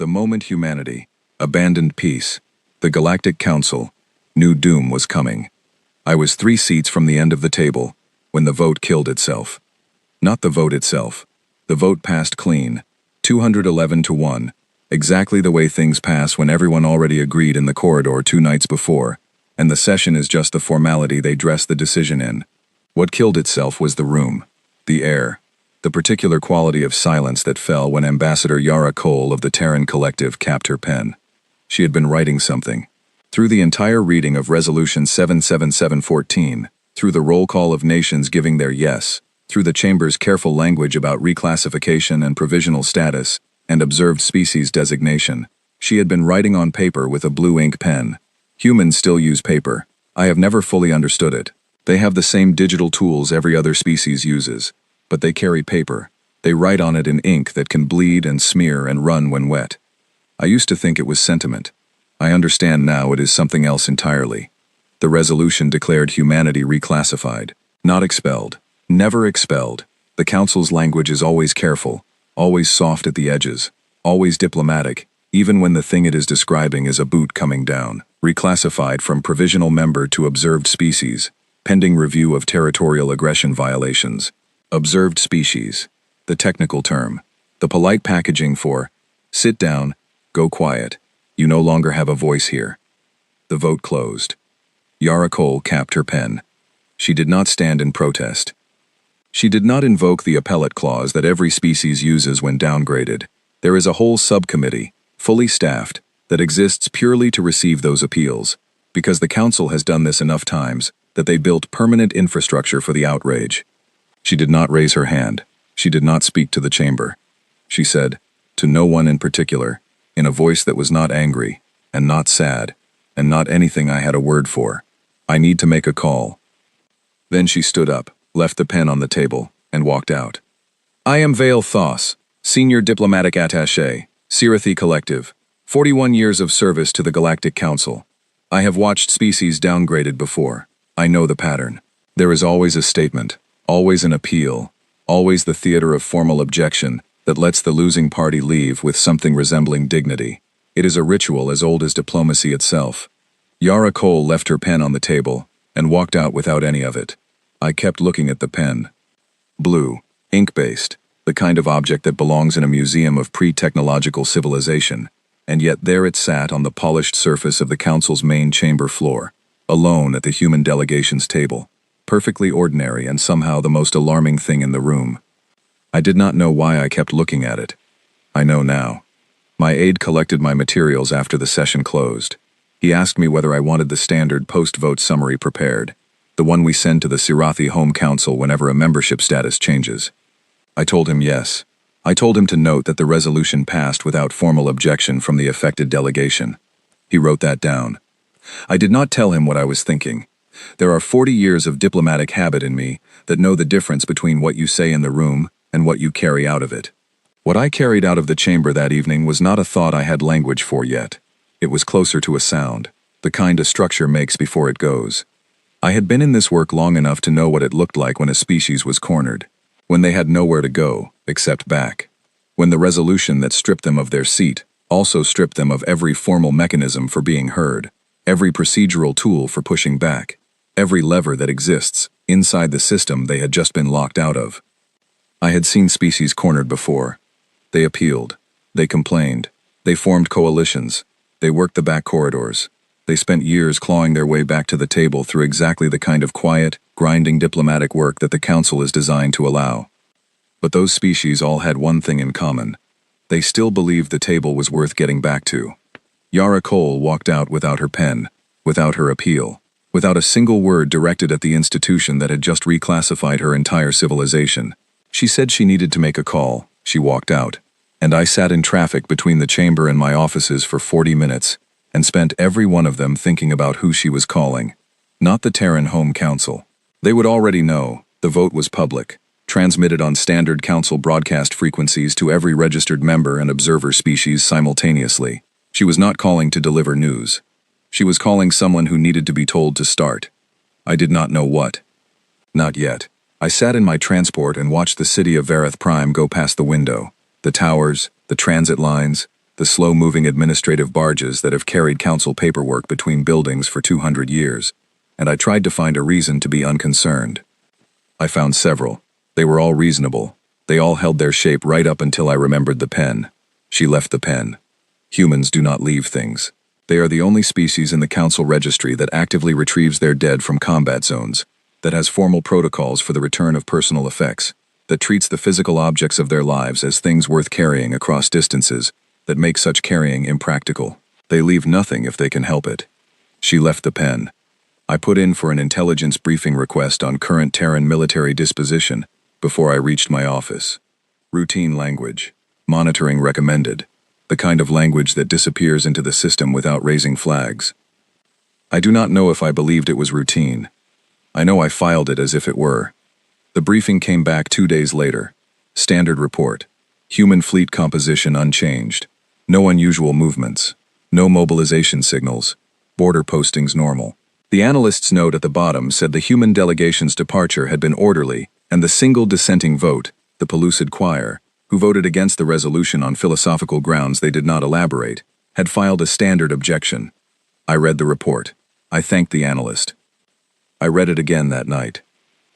The moment humanity abandoned peace, the Galactic Council knew doom was coming. I was 3 seats from the end of the table when the vote killed itself. Not the vote itself. The vote passed clean, 211 to 1, exactly the way things pass when everyone already agreed in the corridor 2 nights before, and the session is just the formality they dress the decision in. What killed itself was the room, the air, the particular quality of silence that fell when Ambassador Yara Cole of the Terran Collective capped her pen. She had been writing something. Through the entire reading of Resolution 77714, through the roll call of nations giving their yes, through the Chamber's careful language about reclassification and provisional status, and observed species designation, she had been writing on paper with a blue ink pen. Humans still use paper. I have never fully understood it. They have the same digital tools every other species uses, but they carry paper. They write on it in ink that can bleed and smear and run when wet. I used to think it was sentiment. I understand now it is something else entirely. The resolution declared humanity reclassified, not expelled, never expelled. The Council's language is always careful, always soft at the edges, always diplomatic, even when the thing it is describing is a boot coming down. Reclassified from provisional member to observed species, pending review of territorial aggression violations. Observed species, the technical term, the polite packaging for, sit down, go quiet, you no longer have a voice here. The vote closed. Yara Cole capped her pen. She did not stand in protest. She did not invoke the appellate clause that every species uses when downgraded. There is a whole subcommittee, fully staffed, that exists purely to receive those appeals, because the Council has done this enough times that they built permanent infrastructure for the outrage. She did not raise her hand. She did not speak to the chamber. She said, to no one in particular, in a voice that was not angry, and not sad, and not anything I had a word for, I need to make a call. Then she stood up, left the pen on the table, and walked out. I am Vale Thos, Senior Diplomatic Attaché, Sirathi Collective, 41 years of service to the Galactic Council. I have watched species downgraded before. I know the pattern. There is always a statement, always an appeal, always the theater of formal objection that lets the losing party leave with something resembling dignity. It is a ritual as old as diplomacy itself. Yara Cole left her pen on the table and walked out without any of it. I kept looking at the pen. Blue, ink-based, the kind of object that belongs in a museum of pre-technological civilization, and yet there it sat on the polished surface of the Council's main chamber floor, alone at the human delegation's table, perfectly ordinary and somehow the most alarming thing in the room. I did not know why I kept looking at it. I know now. My aide collected my materials after the session closed. He asked me whether I wanted the standard post-vote summary prepared, the one we send to the Sirathi Home Council whenever a membership status changes. I told him yes. I told him to note that the resolution passed without formal objection from the affected delegation. He wrote that down. I did not tell him what I was thinking. There are 40 years of diplomatic habit in me that know the difference between what you say in the room and what you carry out of it. What I carried out of the chamber that evening was not a thought I had language for yet. It was closer to a sound, the kind a structure makes before it goes. I had been in this work long enough to know what it looked like when a species was cornered, when they had nowhere to go except back, when the resolution that stripped them of their seat also stripped them of every formal mechanism for being heard, every procedural tool for pushing back, every lever that exists inside the system they had just been locked out of. I had seen species cornered before. They appealed. They complained. They formed coalitions. They worked the back corridors. They spent years clawing their way back to the table through exactly the kind of quiet, grinding diplomatic work that the Council is designed to allow. But those species all had one thing in common. They still believed the table was worth getting back to. Yara Cole walked out without her pen, without her appeal, without a single word directed at the institution that had just reclassified her entire civilization. She said she needed to make a call. She walked out, and I sat in traffic between the chamber and my offices for 40 minutes, and spent every one of them thinking about who she was calling. Not the Terran Home Council. They would already know. The vote was public, transmitted on standard Council broadcast frequencies to every registered member and observer species simultaneously. She was not calling to deliver news. She was calling someone who needed to be told to start. I did not know what. Not yet. I sat in my transport and watched the city of Vareth Prime go past the window, the towers, the transit lines, the slow-moving administrative barges that have carried council paperwork between buildings for 200 years, and I tried to find a reason to be unconcerned. I found several. They were all reasonable. They all held their shape right up until I remembered the pen. She left the pen. Humans do not leave things. They are the only species in the council registry that actively retrieves their dead from combat zones, that has formal protocols for the return of personal effects, that treats the physical objects of their lives as things worth carrying across distances, that make such carrying impractical. They leave nothing if they can help it. She left the pen. I put in for an intelligence briefing request on current Terran military disposition before I reached my office. Routine language. Monitoring recommended. The kind of language that disappears into the system without raising flags. I do not know if I believed it was routine. I know I filed it as if it were. The briefing came back 2 days later. Standard report. Human fleet composition unchanged. No unusual movements. No mobilization signals. Border postings normal. The analyst's note at the bottom said the human delegation's departure had been orderly, and the single dissenting vote, the Pellucid Choir, who voted against the resolution on philosophical grounds they did not elaborate, had filed a standard objection. I read the report. I thanked the analyst. I read it again that night.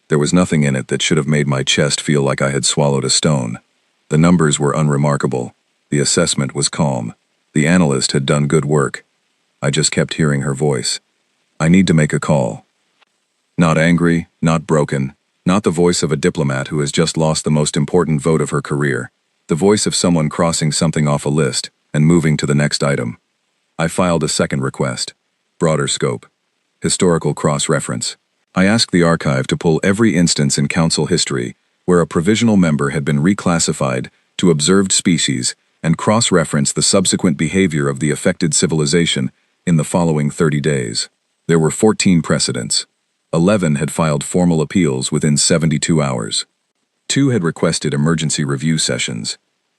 There was nothing in it that should have made my chest feel like I had swallowed a stone. The numbers were unremarkable. The assessment was calm. The analyst had done good work. I just kept hearing her voice. I need to make a call. Not angry, not broken, not the voice of a diplomat who has just lost the most important vote of her career. The voice of someone crossing something off a list and moving to the next item. I filed a second request. Broader scope. Historical cross-reference. I asked the archive to pull every instance in council history where a provisional member had been reclassified to observed species and cross-reference the subsequent behavior of the affected civilization in the following 30 days. There were 14 precedents. 11 had filed formal appeals within 72 hours. 2 had requested emergency review sessions.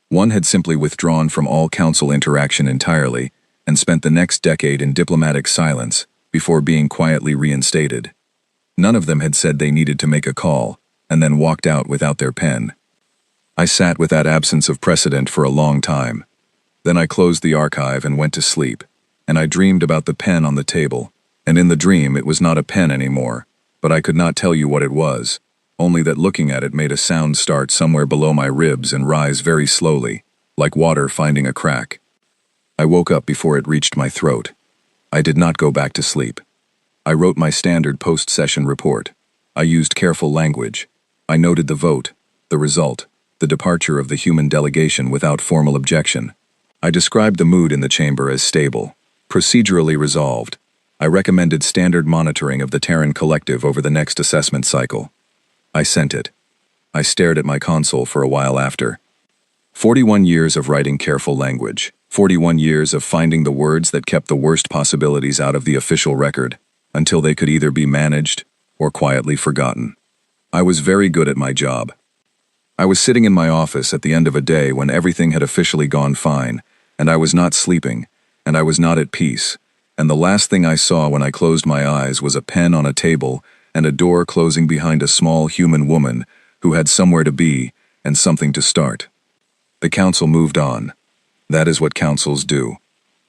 1 had simply withdrawn from all council interaction entirely and spent the next decade in diplomatic silence before being quietly reinstated. None of them had said they needed to make a call and then walked out without their pen. I sat with that absence of precedent for a long time. Then I closed the archive and went to sleep, and I dreamed about the pen on the table. And in the dream it was not a pen anymore, but I could not tell you what it was, only that looking at it made a sound start somewhere below my ribs and rise very slowly, like water finding a crack. I woke up before it reached my throat. I did not go back to sleep. I wrote my standard post-session report. I used careful language. I noted the vote, the result, the departure of the human delegation without formal objection. I described the mood in the chamber as stable, procedurally resolved. I recommended standard monitoring of the Terran collective over the next assessment cycle. I sent it. I stared at my console for a while after. 41 years of writing careful language. 41 years of finding the words that kept the worst possibilities out of the official record, until they could either be managed or quietly forgotten. I was very good at my job. I was sitting in my office at the end of a day when everything had officially gone fine, and I was not sleeping, and I was not at peace. And the last thing I saw when I closed my eyes was a pen on a table and a door closing behind a small human woman who had somewhere to be and something to start. The council moved on. That is what councils do.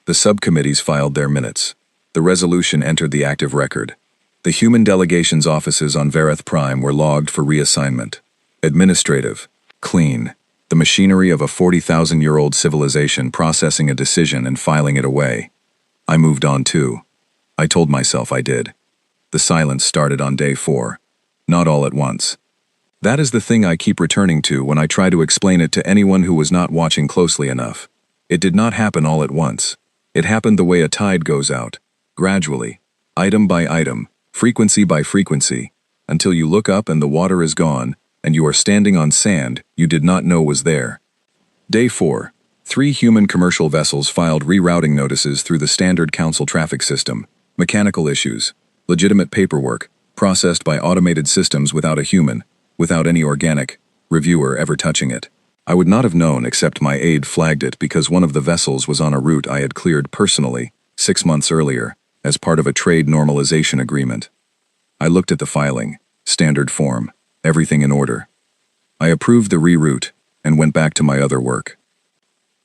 The subcommittees filed their minutes. The resolution entered the active record. The human delegation's offices on Vareth Prime were logged for reassignment. Administrative. Clean. The machinery of a 40,000-year-old civilization processing a decision and filing it away. I moved on too. I told myself I did. The silence started on day 4. Not all at once. That is the thing I keep returning to when I try to explain it to anyone who was not watching closely enough. It did not happen all at once. It happened the way a tide goes out, gradually, item by item, frequency by frequency, until you look up and the water is gone, and you are standing on sand you did not know was there. Day 4. 3 human commercial vessels filed rerouting notices through the standard council traffic system. Mechanical issues. Legitimate paperwork, processed by automated systems without a human, without any organic reviewer ever touching it. I would not have known except my aide flagged it because one of the vessels was on a route I had cleared personally 6 months earlier as part of a trade normalization agreement. I looked at the filing, standard form, everything in order. I approved the reroute and went back to my other work.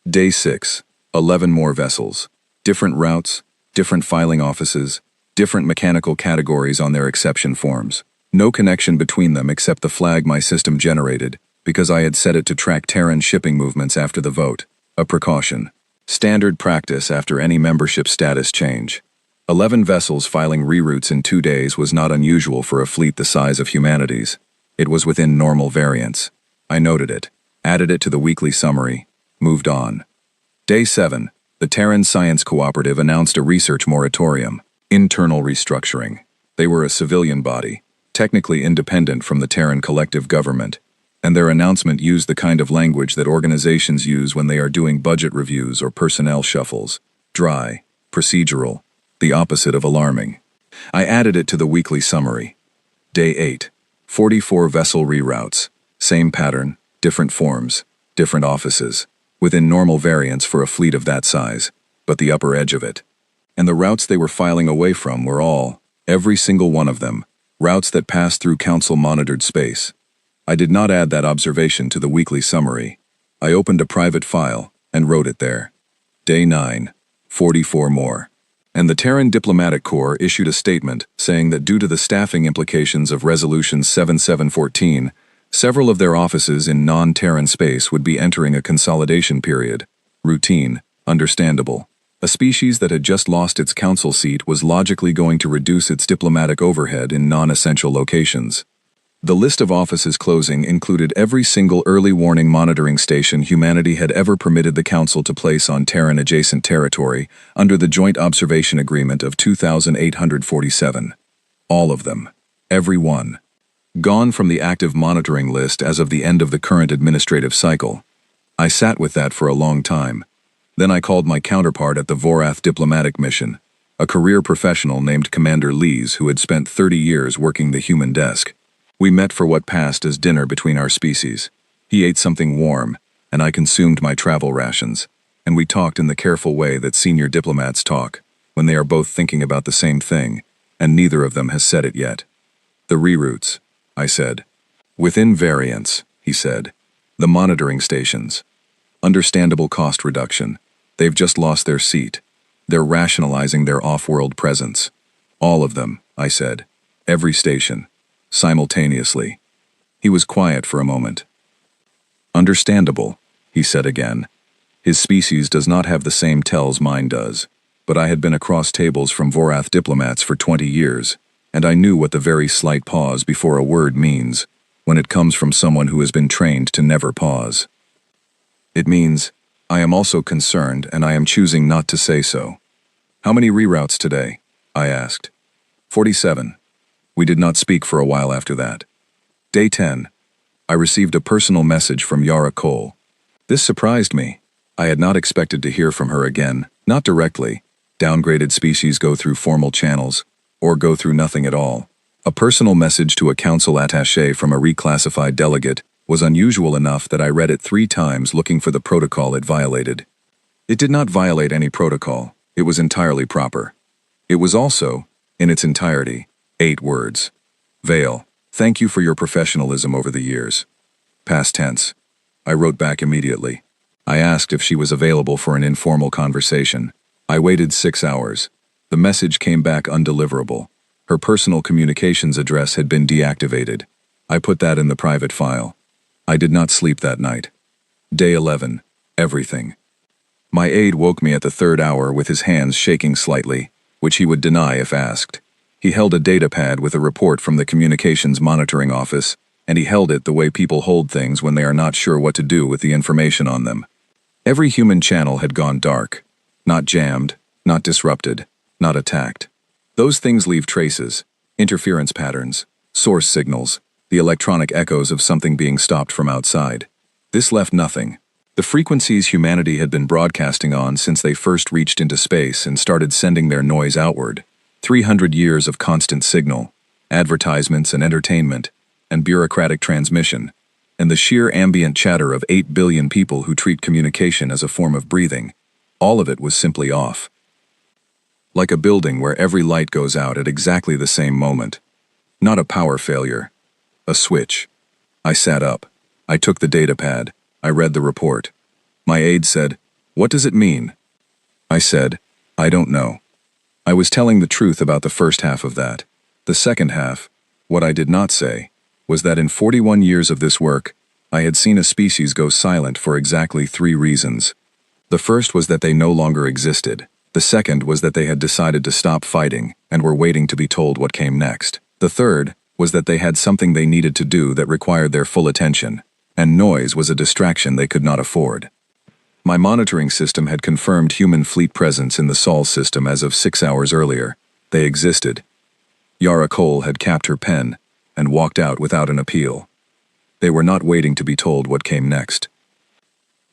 Day 6. 11 more vessels. Different routes, different filing offices, different mechanical categories on their exception forms. No connection between them except the flag my system generated, because I had set it to track Terran shipping movements after the vote. A precaution. Standard practice after any membership status change. 11 vessels filing reroutes in 2 days was not unusual for a fleet the size of humanity's. It was within normal variance. I noted it, added it to the weekly summary, moved on. Day 7. The Terran Science Cooperative announced a research moratorium. Internal restructuring. They were a civilian body, technically independent from the Terran collective government, and their announcement used the kind of language that organizations use when they are doing budget reviews or personnel shuffles. Dry, procedural, the opposite of alarming. I added it to the weekly summary. Day 8. 44 vessel reroutes. Same pattern, different forms, different offices, within normal variance for a fleet of that size, but the upper edge of it. And the routes they were filing away from were all, every single one of them, routes that passed through council-monitored space. I did not add that observation to the weekly summary. I opened a private file and wrote it there. Day 9. 44 more. And the Terran Diplomatic Corps issued a statement saying that due to the staffing implications of Resolution 7714, several of their offices in non-Terran space would be entering a consolidation period. Routine, understandable. A species that had just lost its council seat was logically going to reduce its diplomatic overhead in non-essential locations. The list of offices closing included every single early warning monitoring station humanity had ever permitted the Council to place on Terran-adjacent territory under the Joint Observation Agreement of 2847. All of them. Every one. Gone from the active monitoring list as of the end of the current administrative cycle. I sat with that for a long time. Then I called my counterpart at the Vorath diplomatic mission, a career professional named Commander Lees who had spent 30 years working the human desk. We met for what passed as dinner between our species. He ate something warm, and I consumed my travel rations, and we talked in the careful way that senior diplomats talk, when they are both thinking about the same thing, and neither of them has said it yet. The reroutes, I said. Within variance, he said. The monitoring stations. Understandable cost reduction. They've just lost their seat. They're rationalizing their off-world presence. All of them, I said. Every station. Simultaneously. He was quiet for a moment. Understandable, he said again. His species does not have the same tells mine does, but I had been across tables from Vorath diplomats for 20 years, and I knew what the very slight pause before a word means, when it comes from someone who has been trained to never pause. It means, I am also concerned and I am choosing not to say so. How many reroutes today? I asked. 47. We did not speak for a while after that. Day 10. I received a personal message from Yara Cole. This surprised me. I had not expected to hear from her again, not directly. Downgraded species go through formal channels, or go through nothing at all. A personal message to a council attaché from a reclassified delegate was unusual enough that I read it 3 times looking for the protocol it violated. It did not violate any protocol. It was entirely proper. It was also, in its entirety, 8 words. Vale, thank you for your professionalism over the years. Past tense. I wrote back immediately. I asked if she was available for an informal conversation. I waited 6 hours. The message came back undeliverable. Her personal communications address had been deactivated. I put that in the private file. I did not sleep that night. Day 11. Everything. My aide woke me at the 3rd hour with his hands shaking slightly, which he would deny if asked. He held a datapad with a report from the Communications Monitoring Office, and he held it the way people hold things when they are not sure what to do with the information on them. Every human channel had gone dark. Not jammed, not disrupted, not attacked. Those things leave traces, interference patterns, source signals, the electronic echoes of something being stopped from outside. This left nothing. The frequencies humanity had been broadcasting on since they first reached into space and started sending their noise outward. 300 years of constant signal, advertisements and entertainment, and bureaucratic transmission, and the sheer ambient chatter of 8 billion people who treat communication as a form of breathing. All of it was simply off. Like a building where every light goes out at exactly the same moment. Not a power failure. A switch. I sat up. I took the datapad. I read the report. My aide said, "What does it mean?" I said, I don't know. I was telling the truth about the first half of that. The second half, what I did not say, was that in 41 years of this work, I had seen a species go silent for exactly 3 reasons. The first was that they no longer existed. The second was that they had decided to stop fighting and were waiting to be told what came next. The third was that they had something they needed to do that required their full attention, and noise was a distraction they could not afford. My monitoring system had confirmed human fleet presence in the Sol system as of 6 hours earlier. They existed. Yara Cole had capped her pen and walked out without an appeal. They were not waiting to be told what came next.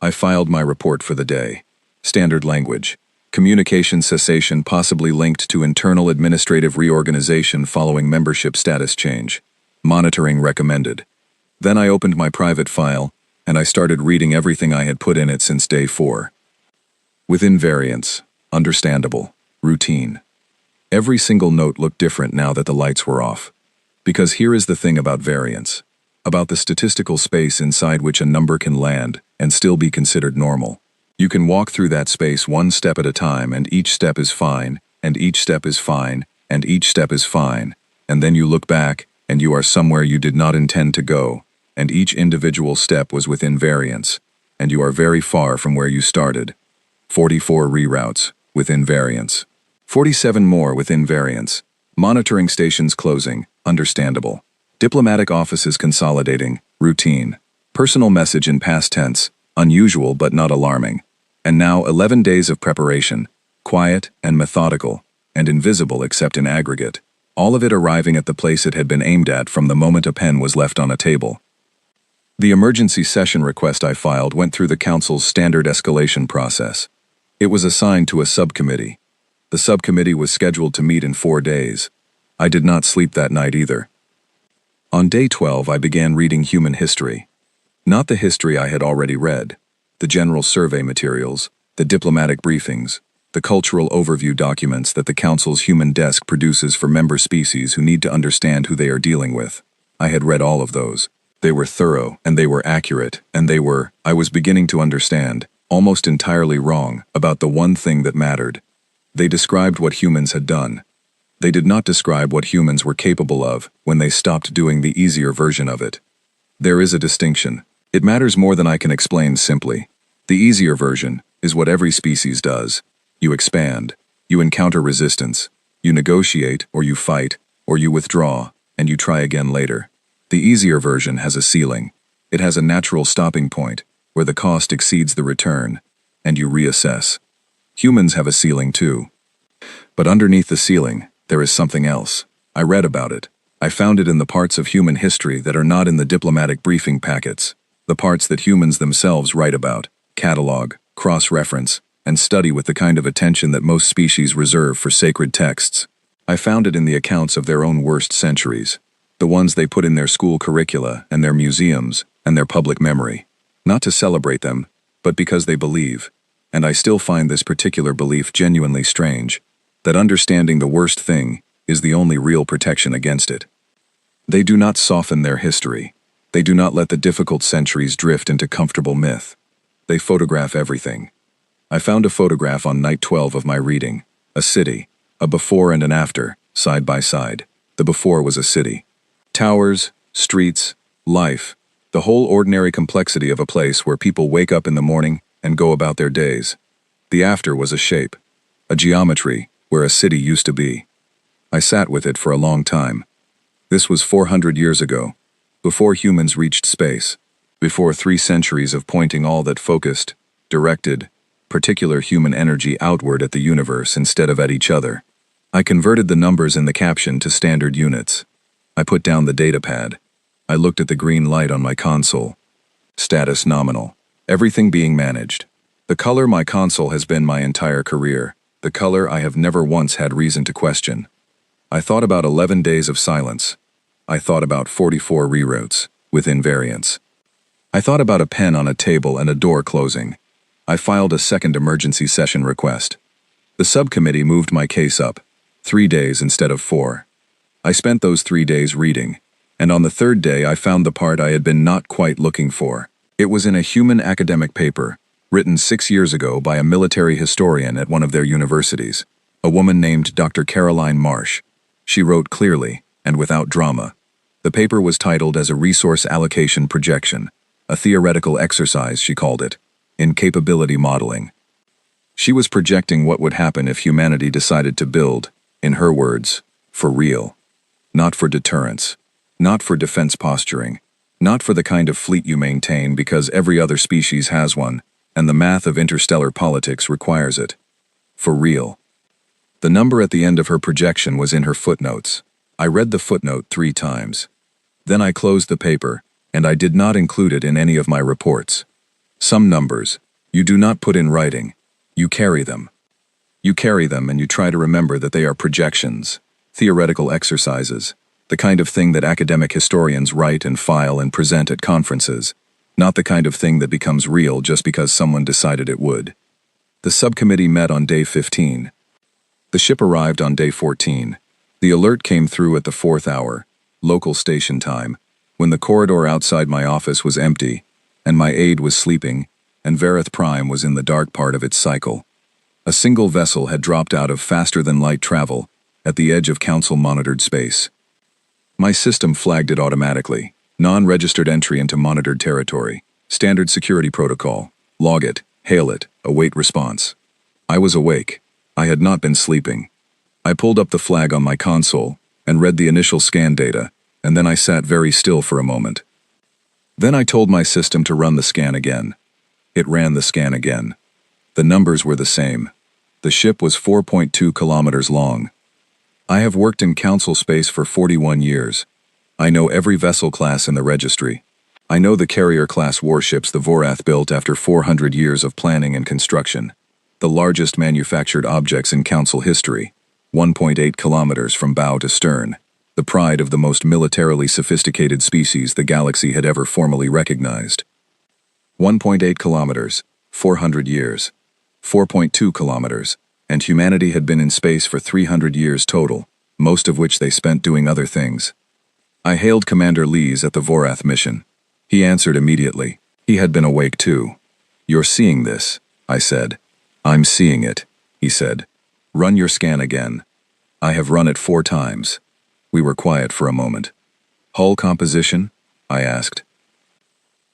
I filed my report for the day. Standard language. Communication cessation possibly linked to internal administrative reorganization following membership status change. Monitoring recommended. Then I opened my private file, and I started reading everything I had put in it since day 4. With invariance, understandable, routine. Every single note looked different now that the lights were off. Because here is the thing about variance. About the statistical space inside which a number can land and still be considered normal. You can walk through that space one step at a time, and each step is fine, and each step is fine, and each step is fine, and then you look back, and you are somewhere you did not intend to go, and each individual step was within variance, and you are very far from where you started. 44 reroutes, within variance. 47 more within variance. Monitoring stations closing, understandable. Diplomatic offices consolidating, routine. Personal message in past tense, unusual but not alarming. And now 11 days of preparation, quiet and methodical, and invisible except in aggregate. All of it arriving at the place it had been aimed at from the moment a pen was left on a table. The emergency session request I filed went through the Council's standard escalation process. It was assigned to a subcommittee. The subcommittee was scheduled to meet in 4 days. I did not sleep that night either. On day 12, I began reading human history. Not the history I had already read, the general survey materials, the diplomatic briefings, the cultural overview documents that the Council's human desk produces for member species who need to understand who they are dealing with. I had read all of those. They were thorough, and they were accurate, and they were, I was beginning to understand, almost entirely wrong about the one thing that mattered. They described what humans had done. They did not describe what humans were capable of when they stopped doing the easier version of it. There is a distinction. It matters more than I can explain simply. The easier version is what every species does. You expand, you encounter resistance, you negotiate or you fight, or you withdraw, and you try again later. The easier version has a ceiling. It has a natural stopping point, where the cost exceeds the return, and you reassess. Humans have a ceiling too. But underneath the ceiling, there is something else. I read about it. I found it in the parts of human history that are not in the diplomatic briefing packets, the parts that humans themselves write about, catalog, cross-reference, and study with the kind of attention that most species reserve for sacred texts. I found it in the accounts of their own worst centuries, the ones they put in their school curricula and their museums and their public memory, not to celebrate them, but because they believe, and I still find this particular belief genuinely strange, that understanding the worst thing is the only real protection against it. They do not soften their history. They do not let the difficult centuries drift into comfortable myth. They photograph everything. I found a photograph on night 12 of my reading, a city, a before and an after, side by side. The before was a city. Towers, streets, life, the whole ordinary complexity of a place where people wake up in the morning and go about their days. The after was a shape, a geometry where a city used to be. I sat with it for a long time. This was 400 years ago, before humans reached space, before 3 centuries of pointing all that focused, directed, particular human energy outward at the universe instead of at each other. I converted the numbers in the caption to standard units. I put down the data pad. I looked at the green light on my console. Status nominal. Everything being managed. The color my console has been my entire career. The color I have never once had reason to question. I thought about 11 days of silence. I thought about 44 reroutes, with invariance. I thought about a pen on a table and a door closing. I filed a second emergency session request. The subcommittee moved my case up, 3 days instead of 4. I spent those 3 days reading, and on the 3rd day I found the part I had been not quite looking for. It was in a human academic paper, written 6 years ago by a military historian at one of their universities, a woman named Dr. Caroline Marsh. She wrote clearly, and without drama. The paper was titled as a resource allocation projection, a theoretical exercise, she called it, in capability modeling. She was projecting what would happen if humanity decided to build, in her words, for real. Not for deterrence. Not for defense posturing. Not for the kind of fleet you maintain because every other species has one, and the math of interstellar politics requires it. For real. The number at the end of her projection was in her footnotes. I read the footnote 3 times. Then I closed the paper, and I did not include it in any of my reports. Some numbers, you do not put in writing. You carry them. You carry them and you try to remember that they are projections, theoretical exercises, the kind of thing that academic historians write and file and present at conferences, not the kind of thing that becomes real just because someone decided it would. The subcommittee met on day 15. The ship arrived on day 14. The alert came through at the 4th hour, local station time, when the corridor outside my office was empty, and my aide was sleeping, and Verith Prime was in the dark part of its cycle. A single vessel had dropped out of faster-than-light travel at the edge of Council-monitored space. My system flagged it automatically. Non-registered entry into monitored territory. Standard security protocol. Log it, hail it, await response. I was awake. I had not been sleeping. I pulled up the flag on my console and read the initial scan data, and then I sat very still for a moment. Then I told my system to run the scan again. It ran the scan again. The numbers were the same. The ship was 4.2 kilometers long. I have worked in Council space for 41 years. I know every vessel class in the registry. I know the carrier-class warships the Vorath built after 400 years of planning and construction. The largest manufactured objects in Council history, 1.8 kilometers from bow to stern, the pride of the most militarily sophisticated species the galaxy had ever formally recognized. 1.8 kilometers, 400 years. 4.2 kilometers, and humanity had been in space for 300 years total, most of which they spent doing other things. I hailed Commander Lees at the Vorath mission. He answered immediately. He had been awake too. "You're seeing this," I said. "I'm seeing it," he said. "Run your scan again." I have run it 4 times. We were quiet for a moment. "Hull composition?" I asked.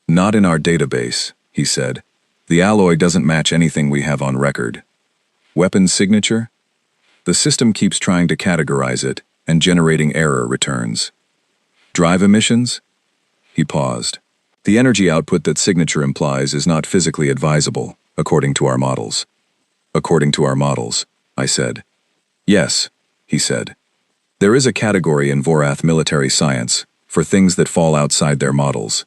"Not in our database," he said. "The alloy doesn't match anything we have on record." "Weapons signature?" "The system keeps trying to categorize it, and generating error returns." "Drive emissions?" He paused. "The energy output that signature implies is not physically advisable, according to our models." "According to our models," I said. "Yes," he said. "There is a category in Vorath military science for things that fall outside their models.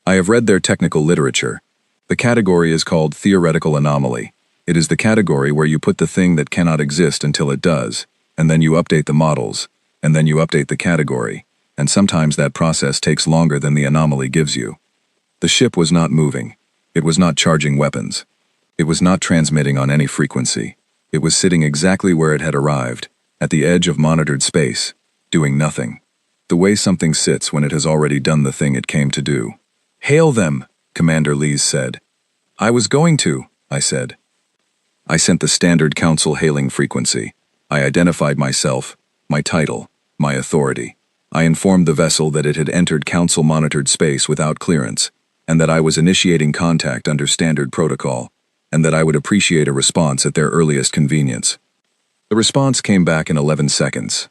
I have read their technical literature. The category is called theoretical anomaly. It is the category where you put the thing that cannot exist until it does, and then you update the models, and then you update the category, and sometimes that process takes longer than the anomaly gives you." The ship was not moving. It was not charging weapons. It was not transmitting on any frequency. It was sitting exactly where it had arrived, at the edge of monitored space, doing nothing. The way something sits when it has already done the thing it came to do. "Hail them," Commander Lees said. "I was going to," I said. I sent the standard Council hailing frequency. I identified myself, my title, my authority. I informed the vessel that it had entered Council-monitored space without clearance, and that I was initiating contact under standard protocol, and that I would appreciate a response at their earliest convenience. The response came back in 11 seconds.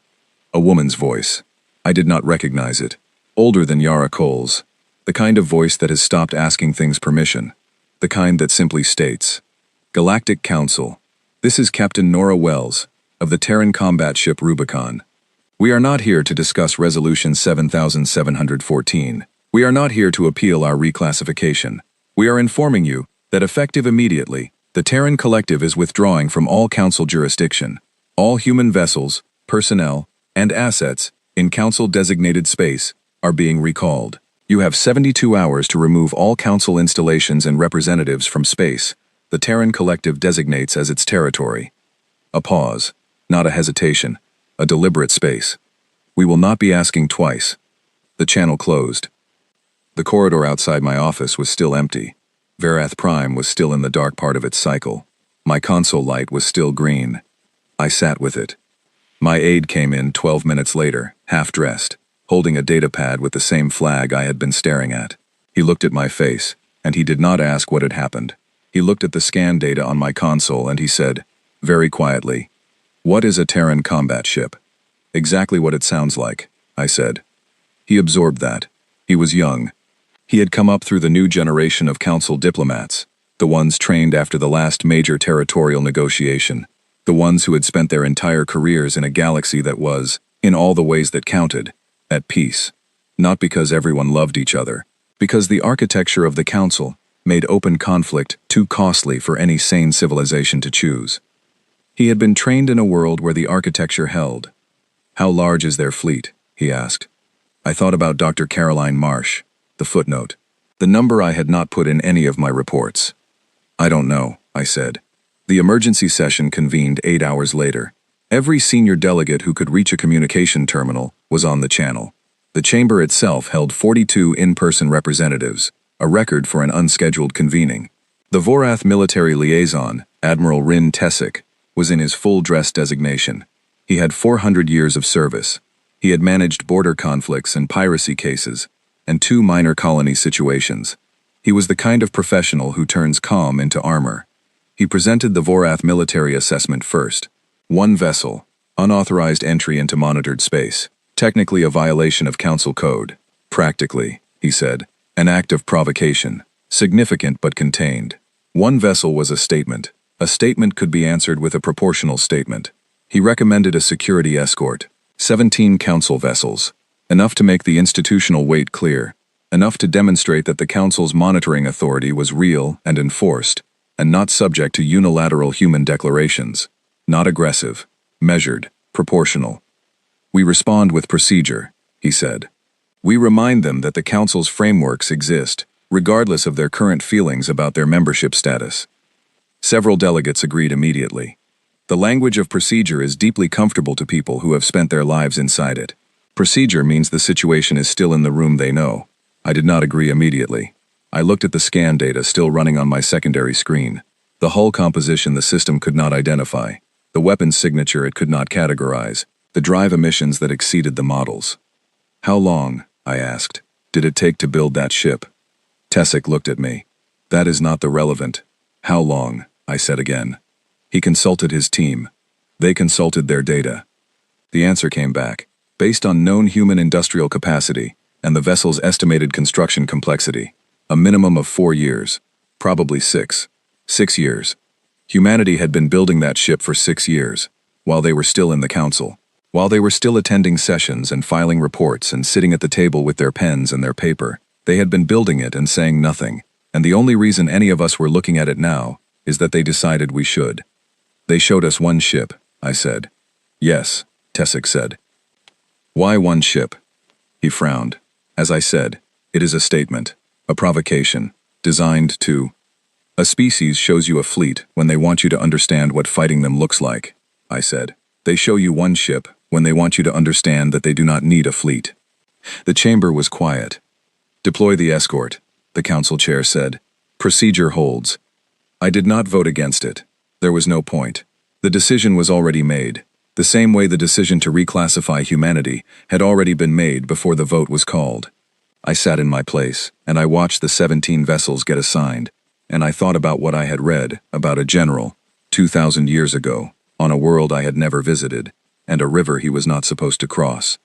A woman's voice. I did not recognize it. Older than Yara Cole's. The kind of voice that has stopped asking things permission. The kind that simply states, "Galactic Council. This is Captain Nora Wells, of the Terran combat ship Rubicon. We are not here to discuss Resolution 7714. We are not here to appeal our reclassification. We are informing you that effective immediately, the Terran Collective is withdrawing from all Council jurisdiction. All human vessels, personnel, and assets in Council-designated space are being recalled. You have 72 hours to remove all Council installations and representatives from space the Terran Collective designates as its territory." A pause, not a hesitation, a deliberate space. "We will not be asking twice." The channel closed. The corridor outside my office was still empty. Verath Prime was still in the dark part of its cycle. My console light was still green. I sat with it. My aide came in 12 minutes later, half-dressed, holding a datapad with the same flag I had been staring at. He looked at my face, and he did not ask what had happened. He looked at the scan data on my console and he said, very quietly, "What is a Terran combat ship?" "Exactly what it sounds like," I said. He absorbed that. He was young. He had come up through the new generation of council diplomats, the ones trained after the last major territorial negotiation, the ones who had spent their entire careers in a galaxy that was, in all the ways that counted, at peace. Not because everyone loved each other, because the architecture of the council made open conflict too costly for any sane civilization to choose. He had been trained in a world where the architecture held. "How large is their fleet?" he asked. I thought about Dr. Caroline Marsh, the footnote, the number I had not put in any of my reports. "I don't know," I said. The emergency session convened 8 hours later. Every senior delegate who could reach a communication terminal was on the channel. The chamber itself held 42 in-person representatives, a record for an unscheduled convening. The Vorath military liaison, Admiral Rin Tessic, was in his full-dress designation. He had 400 years of service. He had managed border conflicts and piracy cases, and 2 minor colony situations. He was the kind of professional who turns calm into armor. He presented the Vorath military assessment first. 1 vessel, unauthorized entry into monitored space, technically a violation of council code. Practically, he said, an act of provocation, significant but contained. 1 vessel was a statement. A statement could be answered with a proportional statement. He recommended a security escort. 17 council vessels. Enough to make the institutional weight clear. Enough to demonstrate that the council's monitoring authority was real and enforced, and not subject to unilateral human declarations. Not aggressive, measured, proportional. "We respond with procedure," he said. "We remind them that the council's frameworks exist, regardless of their current feelings about their membership status." Several delegates agreed immediately. The language of procedure is deeply comfortable to people who have spent their lives inside it. Procedure means the situation is still in the room they know. I did not agree immediately. I looked at the scan data still running on my secondary screen. The hull composition the system could not identify. The weapons signature it could not categorize. The drive emissions that exceeded the models. "How long," I asked, "did it take to build that ship?" Tessic looked at me. "That is not the relevant." "How long?" I said again. He consulted his team. They consulted their data. The answer came back, based on known human industrial capacity and the vessel's estimated construction complexity. A minimum of 4 years. Probably 6. 6 years. Humanity had been building that ship for 6 years, while they were still in the council. While they were still attending sessions and filing reports and sitting at the table with their pens and their paper, they had been building it and saying nothing, and the only reason any of us were looking at it now is that they decided we should. "They showed us 1 ship," I said. "Yes," Tessic said. "Why 1 ship?" He frowned. As I said, it is a statement, a provocation, designed to... "A species shows you a fleet when they want you to understand what fighting them looks like," I said. "They show you 1 ship when they want you to understand that they do not need a fleet." The chamber was quiet. "Deploy the escort," the council chair said. "Procedure holds." I did not vote against it. There was no point. The decision was already made, the same way the decision to reclassify humanity had already been made before the vote was called. I sat in my place, and I watched the 17 vessels get assigned, and I thought about what I had read about a general, 2,000 years ago, on a world I had never visited, and a river he was not supposed to cross.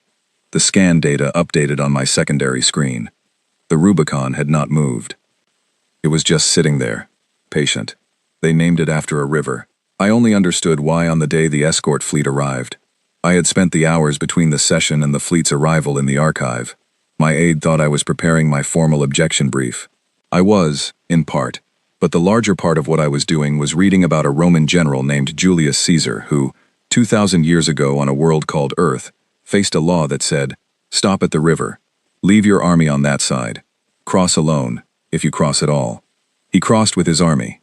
The scan data updated on my secondary screen. The Rubicon had not moved. It was just sitting there, patient. They named it after a river. I only understood why on the day the escort fleet arrived. I had spent the hours between the session and the fleet's arrival in the archive. My aide thought I was preparing my formal objection brief. I was, in part, but the larger part of what I was doing was reading about a Roman general named Julius Caesar who, 2,000 years ago on a world called Earth, faced a law that said, "Stop at the river. Leave your army on that side. Cross alone, if you cross at all." He crossed with his army.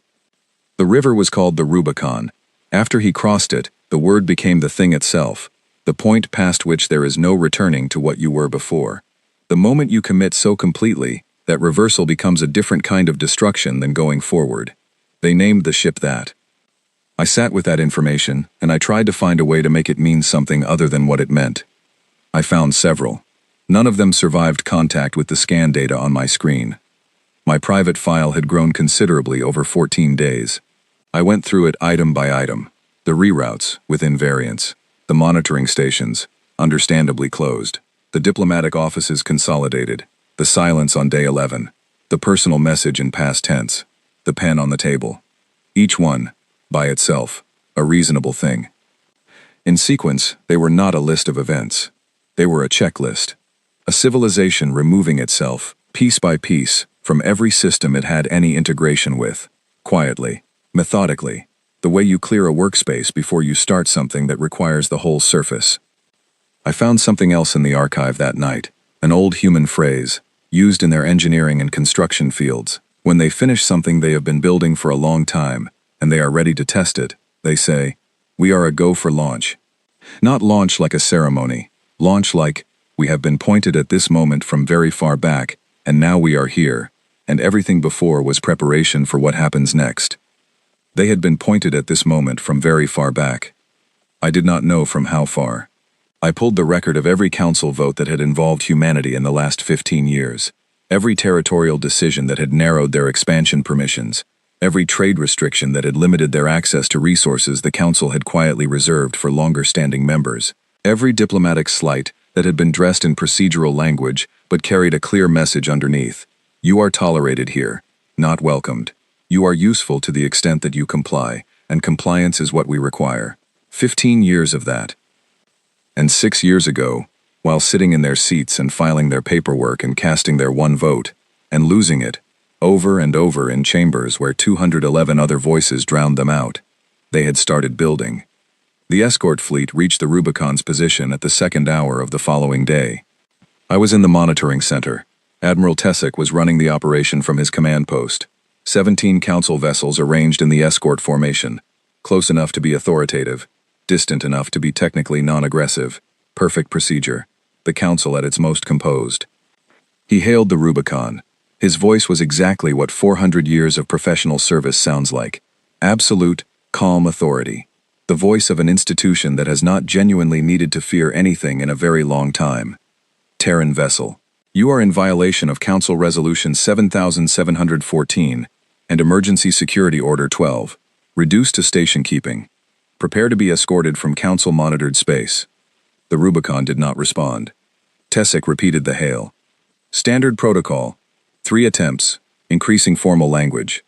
The river was called the Rubicon. After he crossed it, the word became the thing itself, the point past which there is no returning to what you were before. The moment you commit so completely That reversal becomes a different kind of destruction than going forward. They named the ship that. I sat with that information, and I tried to find a way to make it mean something other than what it meant. I found several. None of them survived contact with the scan data on my screen. My private file had grown considerably over 14 days. I went through it item by item. The reroutes, with invariants. The monitoring stations, understandably closed. The diplomatic offices consolidated. The silence on day 11. The personal message in past tense. The pen on the table. Each one, by itself, a reasonable thing. In sequence, they were not a list of events. They were a checklist. A civilization removing itself, piece by piece, from every system it had any integration with. Quietly, methodically, the way you clear a workspace before you start something that requires the whole surface. I found something else in the archive that night, an old human phrase, used in their engineering and construction fields. When they finish something they have been building for a long time, and they are ready to test it, they say, "We are a go for launch." Not launch like a ceremony, launch like, "We have been pointed at this moment from very far back, and now we are here," and everything before was preparation for what happens next. They had been pointed at this moment from very far back. I did not know from how far. I pulled the record of every council vote that had involved humanity in the last 15 years, every territorial decision that had narrowed their expansion permissions, every trade restriction that had limited their access to resources the council had quietly reserved for longer-standing members, every diplomatic slight that had been dressed in procedural language but carried a clear message underneath. You are tolerated here, not welcomed. You are useful to the extent that you comply, and compliance is what we require. 15 years of that. And 6 years ago, while sitting in their seats and filing their paperwork and casting their one vote, and losing it, over and over in chambers where 211 other voices drowned them out, they had started building. The escort fleet reached the Rubicon's position at the second hour of the following day. I was in the monitoring center. Admiral Tessick was running the operation from his command post. 17 council vessels arranged in the escort formation, close enough to be authoritative, distant enough to be technically non-aggressive. Perfect procedure. The council at its most composed. He hailed the Rubicon. His voice was exactly what 400 years of professional service sounds like. Absolute, calm authority. The voice of an institution that has not genuinely needed to fear anything in a very long time. Terran vessel. You are in violation of Council Resolution 7714 and Emergency Security Order 12. Reduced to station keeping. Prepare to be escorted from Council-monitored space. The Rubicon did not respond. Tessick repeated the hail. Standard protocol. 3 attempts, increasing formal language.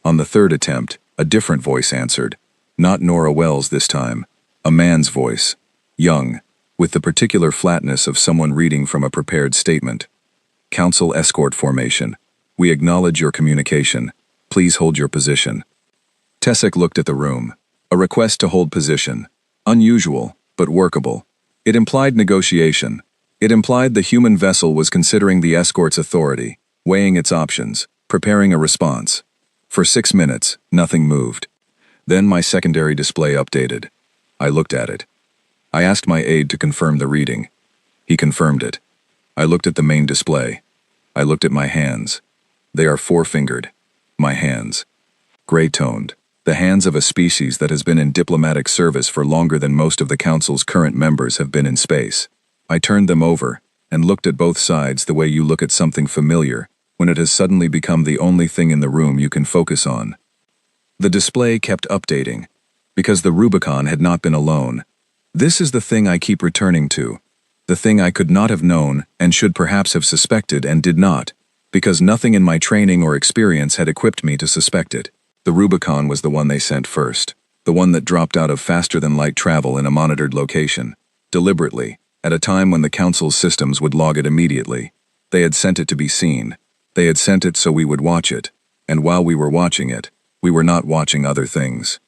On the 3rd attempt, a different voice answered. Not Nora Wells this time. A man's voice. Young, with the particular flatness of someone reading from a prepared statement. Council escort formation. We acknowledge your communication. Please hold your position. Tessick looked at the room. A request to hold position. Unusual, but workable. It implied negotiation. It implied the human vessel was considering the escort's authority, weighing its options, preparing a response. For 6 minutes, nothing moved. Then my secondary display updated. I looked at it. I asked my aide to confirm the reading. He confirmed it. I looked at the main display. I looked at my hands. They are 4-fingered. My hands. Gray-toned. The hands of a species that has been in diplomatic service for longer than most of the Council's current members have been in space. I turned them over, and looked at both sides the way you look at something familiar, when it has suddenly become the only thing in the room you can focus on. The display kept updating, because the Rubicon had not been alone. This is the thing I keep returning to. The thing I could not have known, and should perhaps have suspected and did not, because nothing in my training or experience had equipped me to suspect it. The Rubicon was the one they sent first, the one that dropped out of faster-than-light travel in a monitored location, deliberately, at a time when the Council's systems would log it immediately. They had sent it to be seen. They had sent it so we would watch it, and while we were watching it, we were not watching other things.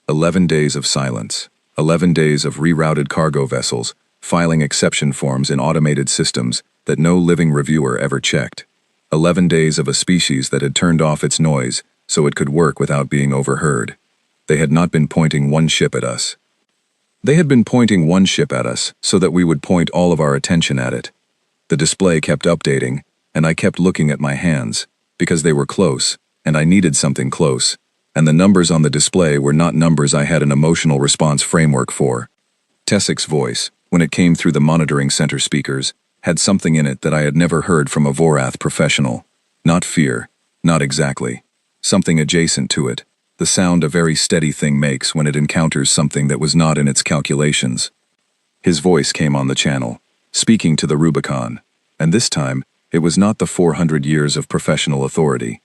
11 days of silence. 11 days of rerouted cargo vessels, filing exception forms in automated systems that no living reviewer ever checked. 11 days of a species that had turned off its noise so it could work without being overheard. They had not been pointing one ship at us. They had been pointing one ship at us so that we would point all of our attention at it. The display kept updating, and I kept looking at my hands, because they were close, and I needed something close, and the numbers on the display were not numbers I had an emotional response framework for. Tessik's voice, when it came through the monitoring center speakers, had something in it that I had never heard from a Vorath professional. Not fear, not exactly. Something adjacent to it, the sound a very steady thing makes when it encounters something that was not in its calculations. His voice came on the channel, speaking to the Rubicon, and this time, it was not the 400 years of professional authority.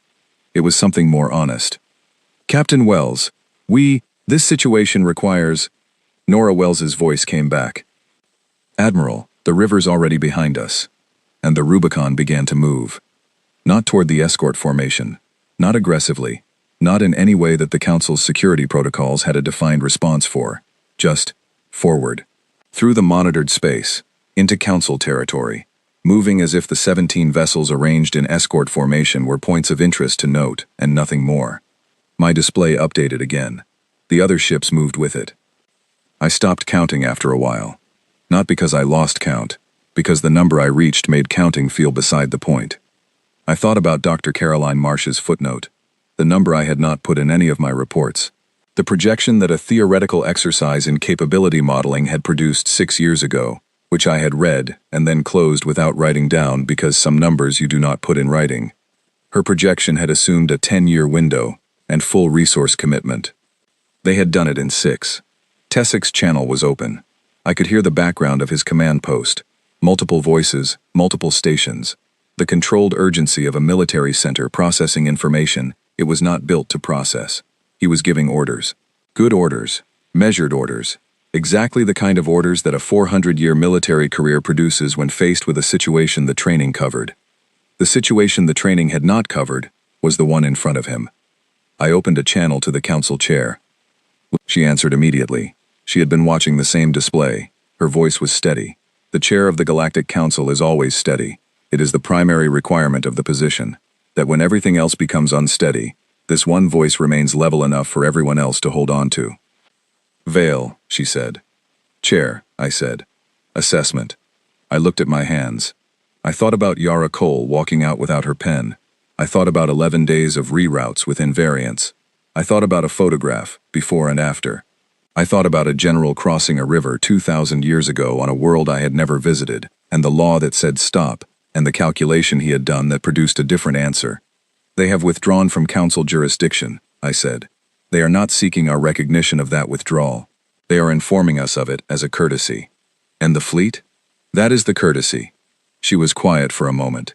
It was something more honest. Captain Wells, this situation requires... Nora Wells's voice came back. Admiral, the river's already behind us. And the Rubicon began to move. Not toward the escort formation. Not aggressively. Not in any way that the Council's security protocols had a defined response for. Just forward. Through the monitored space. Into Council territory. Moving as if the 17 vessels arranged in escort formation were points of interest to note, and nothing more. My display updated again. The other ships moved with it. I stopped counting after a while. Not because I lost count, because the number I reached made counting feel beside the point. I thought about Dr. Caroline Marsh's footnote, the number I had not put in any of my reports. The projection that a theoretical exercise in capability modeling had produced 6 years ago, which I had read and then closed without writing down because some numbers you do not put in writing. Her projection had assumed a 10-year window and full resource commitment. They had done it in 6. Tessik's channel was open. I could hear the background of his command post. Multiple voices, multiple stations. The controlled urgency of a military center processing information it was not built to process. He was giving orders. Good orders. Measured orders. Exactly the kind of orders that a 400-year military career produces when faced with a situation the training covered. The situation the training had not covered was the one in front of him. I opened a channel to the council chair. She answered immediately. She had been watching the same display. Her voice was steady. The chair of the Galactic Council is always steady. It is the primary requirement of the position, that when everything else becomes unsteady, this one voice remains level enough for everyone else to hold on to. Vale, she said. Chair, I said. Assessment. I looked at my hands. I thought about Yara Cole walking out without her pen. I thought about 11 days of reroutes with invariants. I thought about a photograph, before and after. I thought about a general crossing a river 2,000 years ago on a world I had never visited, and the law that said stop, and the calculation he had done that produced a different answer. They have withdrawn from council jurisdiction, I said. They are not seeking our recognition of that withdrawal. They are informing us of it as a courtesy. And the fleet? That is the courtesy. She was quiet for a moment.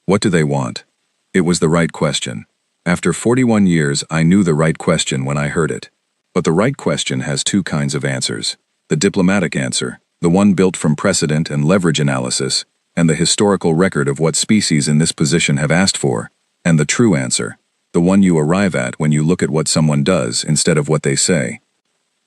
What do they want? It was the right question. After 41 years, I knew the right question when I heard it. But the right question has 2 kinds of answers. The diplomatic answer, the one built from precedent and leverage analysis, and the historical record of what species in this position have asked for, and the true answer, the one you arrive at when you look at what someone does instead of what they say.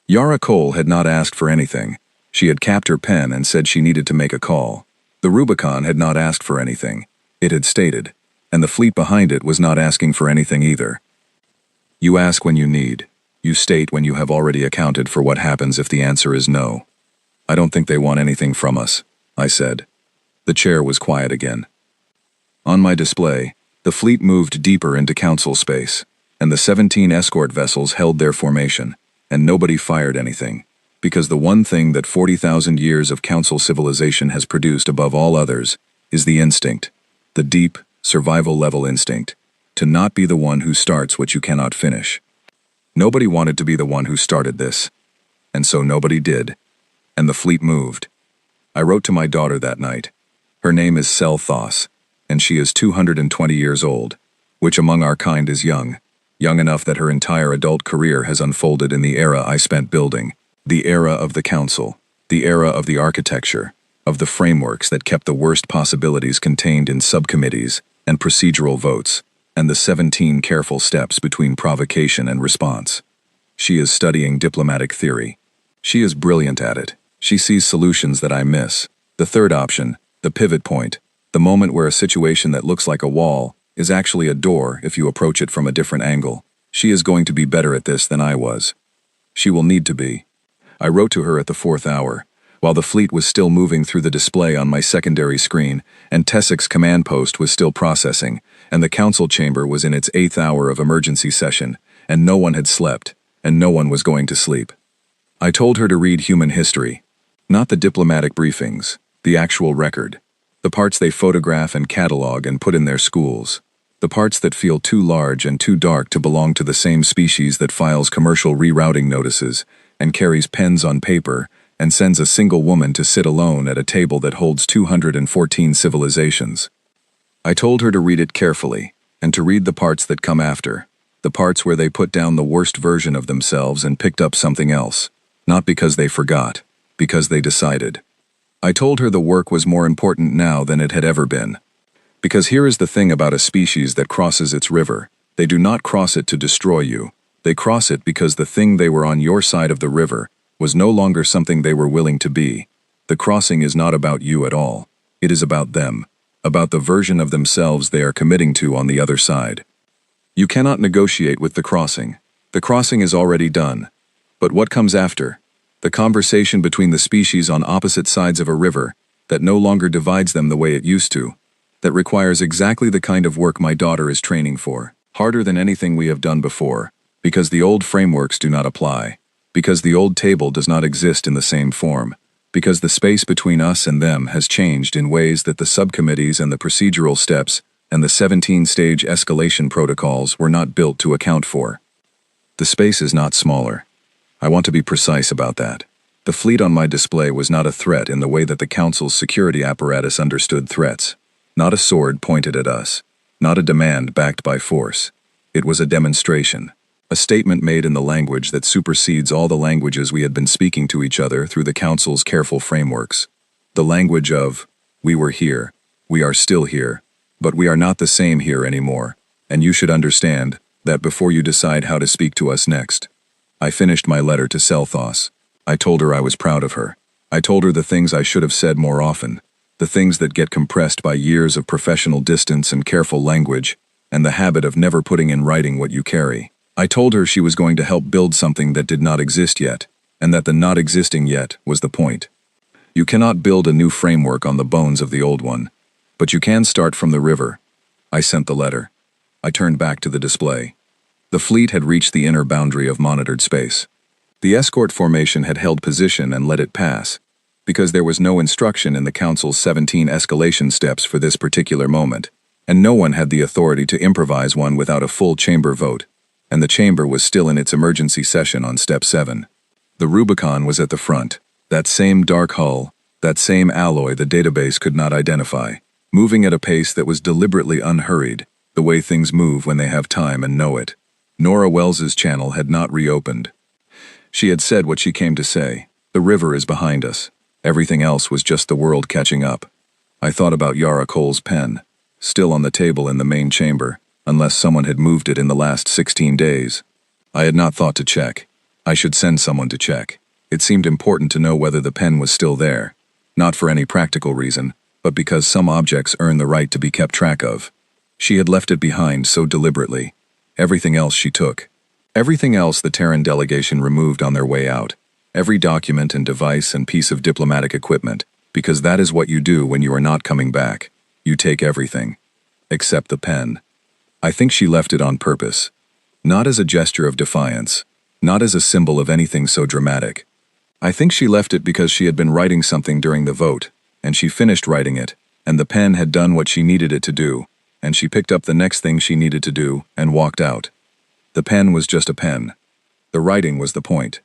Yara Cole had not asked for anything. She had capped her pen and said she needed to make a call. The Rubicon had not asked for anything. It had stated. And the fleet behind it was not asking for anything either. You ask when you need. You state when you have already accounted for what happens if the answer is no. I don't think they want anything from us, I said. The chair was quiet again. On my display, the fleet moved deeper into council space, and the 17 escort vessels held their formation, and nobody fired anything, because the one thing that 40,000 years of council civilization has produced above all others is the instinct, the deep, survival-level instinct, to not be the one who starts what you cannot finish. Nobody wanted to be the one who started this, and so nobody did, and the fleet moved. I wrote to my daughter that night. Her name is Sel Thos, and she is 220 years old, which among our kind is young enough that her entire adult career has unfolded in the era I spent building, the era of the council, the era of the architecture, of the frameworks that kept the worst possibilities contained in subcommittees and procedural votes, and the 17 careful steps between provocation and response. She is studying diplomatic theory. She is brilliant at it. She sees solutions that I miss. The third option, the pivot point, the moment where a situation that looks like a wall is actually a door if you approach it from a different angle. She is going to be better at this than I was. She will need to be. I wrote to her at the 4th hour, while the fleet was still moving through the display on my secondary screen, and Tessek's command post was still processing, and the council chamber was in its 8th hour of emergency session, and no one had slept, and no one was going to sleep. I told her to read human history, not the diplomatic briefings, the actual record, the parts they photograph and catalog and put in their schools, the parts that feel too large and too dark to belong to the same species that files commercial rerouting notices and carries pens on paper and sends a single woman to sit alone at a table that holds 214 civilizations. I told her to read it carefully, and to read the parts that come after, the parts where they put down the worst version of themselves and picked up something else, not because they forgot, because they decided. I told her the work was more important now than it had ever been. Because here is the thing about a species that crosses its river. They do not cross it to destroy you. They cross it because the thing they were on your side of the river was no longer something they were willing to be. The crossing is not about you at all. It is about them, about the version of themselves they are committing to on the other side. You cannot negotiate with the crossing. The crossing is already done. But what comes after? The conversation between the species on opposite sides of a river that no longer divides them the way it used to, that requires exactly the kind of work my daughter is training for, harder than anything we have done before, because the old frameworks do not apply, because the old table does not exist in the same form, because the space between us and them has changed in ways that the subcommittees and the procedural steps and the 17-stage escalation protocols were not built to account for. The space is not smaller. I want to be precise about that. The fleet on my display was not a threat in the way that the Council's security apparatus understood threats. Not a sword pointed at us. Not a demand backed by force. It was a demonstration. A statement made in the language that supersedes all the languages we had been speaking to each other through the Council's careful frameworks. The language of, we were here, we are still here, but we are not the same here anymore, and you should understand that before you decide how to speak to us next. I finished my letter to Selthos. I told her I was proud of her. I told her the things I should have said more often, the things that get compressed by years of professional distance and careful language, and the habit of never putting in writing what you carry. I told her she was going to help build something that did not exist yet, and that the not existing yet was the point. You cannot build a new framework on the bones of the old one, but you can start from the river. I sent the letter. I turned back to the display. The fleet had reached the inner boundary of monitored space. The escort formation had held position and let it pass, because there was no instruction in the Council's 17 escalation steps for this particular moment, and no one had the authority to improvise one without a full chamber vote, and the chamber was still in its emergency session on Step 7. The Rubicon was at the front, that same dark hull, that same alloy the database could not identify, moving at a pace that was deliberately unhurried, the way things move when they have time and know it. Nora Wells's channel had not reopened. She had said what she came to say. The river is behind us. Everything else was just the world catching up. I thought about Yara Cole's pen, still on the table in the main chamber, unless someone had moved it in the last 16 days. I had not thought to check. I should send someone to check. It seemed important to know whether the pen was still there, not for any practical reason, but because some objects earn the right to be kept track of. She had left it behind so deliberately. Everything else she took. Everything else the Terran delegation removed on their way out. Every document and device and piece of diplomatic equipment, because that is what you do when you are not coming back. You take everything. Except the pen. I think she left it on purpose. Not as a gesture of defiance. Not as a symbol of anything so dramatic. I think she left it because she had been writing something during the vote, and she finished writing it, and the pen had done what she needed it to do, and she picked up the next thing she needed to do and walked out. The pen was just a pen. The writing was the point.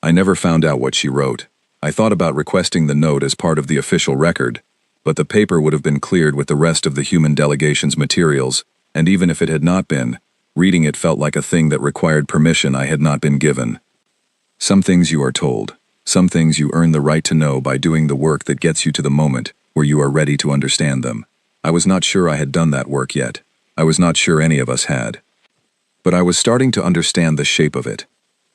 I never found out what she wrote. I thought about requesting the note as part of the official record, but the paper would have been cleared with the rest of the human delegation's materials, and even if it had not been, reading it felt like a thing that required permission I had not been given. Some things you are told. Some things you earn the right to know by doing the work that gets you to the moment where you are ready to understand them. I was not sure I had done that work yet. I was not sure any of us had. But I was starting to understand the shape of it.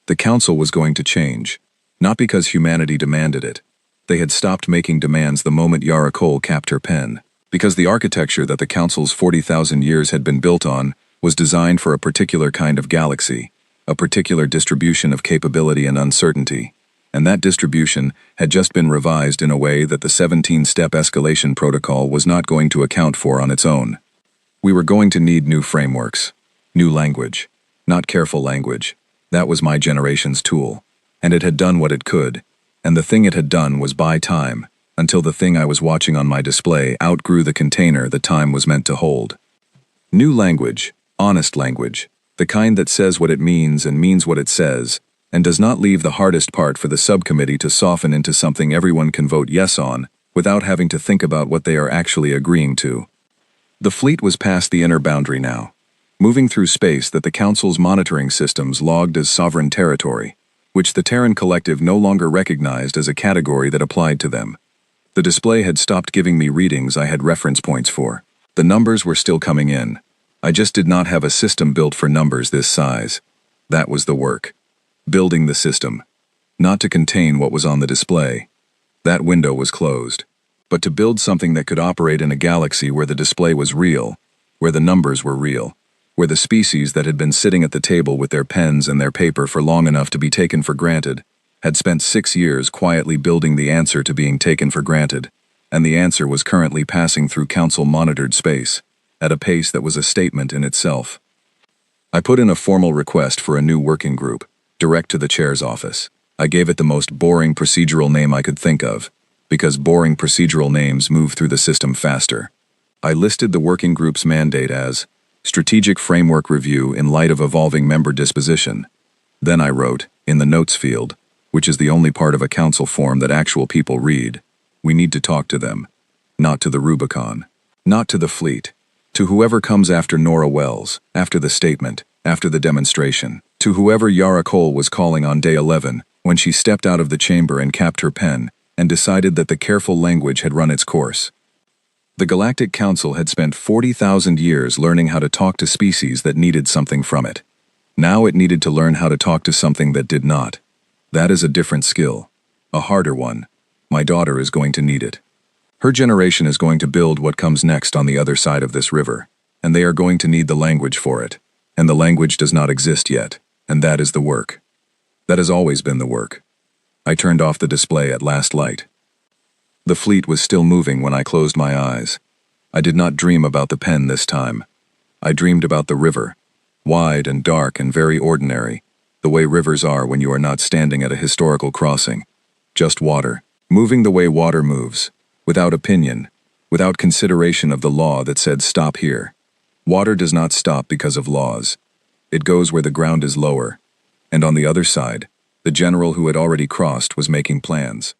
The Council was going to change, not because humanity demanded it. They had stopped making demands the moment Yara Cole capped her pen, because the architecture that the Council's 40,000 years had been built on was designed for a particular kind of galaxy, a particular distribution of capability and uncertainty, and that distribution had just been revised in a way that the 17-step escalation protocol was not going to account for on its own. We were going to need new frameworks, new language, not careful language. That was my generation's tool, and it had done what it could, and the thing it had done was buy time, until the thing I was watching on my display outgrew the container the time was meant to hold. New language, honest language, the kind that says what it means and means what it says, and does not leave the hardest part for the subcommittee to soften into something everyone can vote yes on, without having to think about what they are actually agreeing to. The fleet was past the inner boundary now, moving through space that the Council's monitoring systems logged as sovereign territory, which the Terran Collective no longer recognized as a category that applied to them. The display had stopped giving me readings I had reference points for. The numbers were still coming in. I just did not have a system built for numbers this size. That was the work. Building the system. Not to contain what was on the display. That window was closed. But to build something that could operate in a galaxy where the display was real, where the numbers were real, where the species that had been sitting at the table with their pens and their paper for long enough to be taken for granted, had spent 6 years quietly building the answer to being taken for granted, and the answer was currently passing through Council-monitored space, at a pace that was a statement in itself. I put in a formal request for a new working group, direct to the chair's office. I gave it the most boring procedural name I could think of, because boring procedural names move through the system faster. I listed the working group's mandate as Strategic Framework Review in light of evolving member disposition. Then I wrote, in the notes field, which is the only part of a council form that actual people read, we need to talk to them. Not to the Rubicon. Not to the fleet. To whoever comes after Nora Wells, after the statement, after the demonstration. To whoever Yara Cole was calling on day 11, when she stepped out of the chamber and capped her pen, and decided that the careful language had run its course. The Galactic Council had spent 40,000 years learning how to talk to species that needed something from it. Now it needed to learn how to talk to something that did not. That is a different skill. A harder one. My daughter is going to need it. Her generation is going to build what comes next on the other side of this river, and they are going to need the language for it. And the language does not exist yet, and that is the work. That has always been the work. I turned off the display at last light. The fleet was still moving when I closed my eyes. I did not dream about the pen this time. I dreamed about the river, wide and dark and very ordinary, the way rivers are when you are not standing at a historical crossing. Just water, moving the way water moves, without opinion, without consideration of the law that said stop here. Water does not stop because of laws. It goes where the ground is lower, and on the other side, the general who had already crossed was making plans.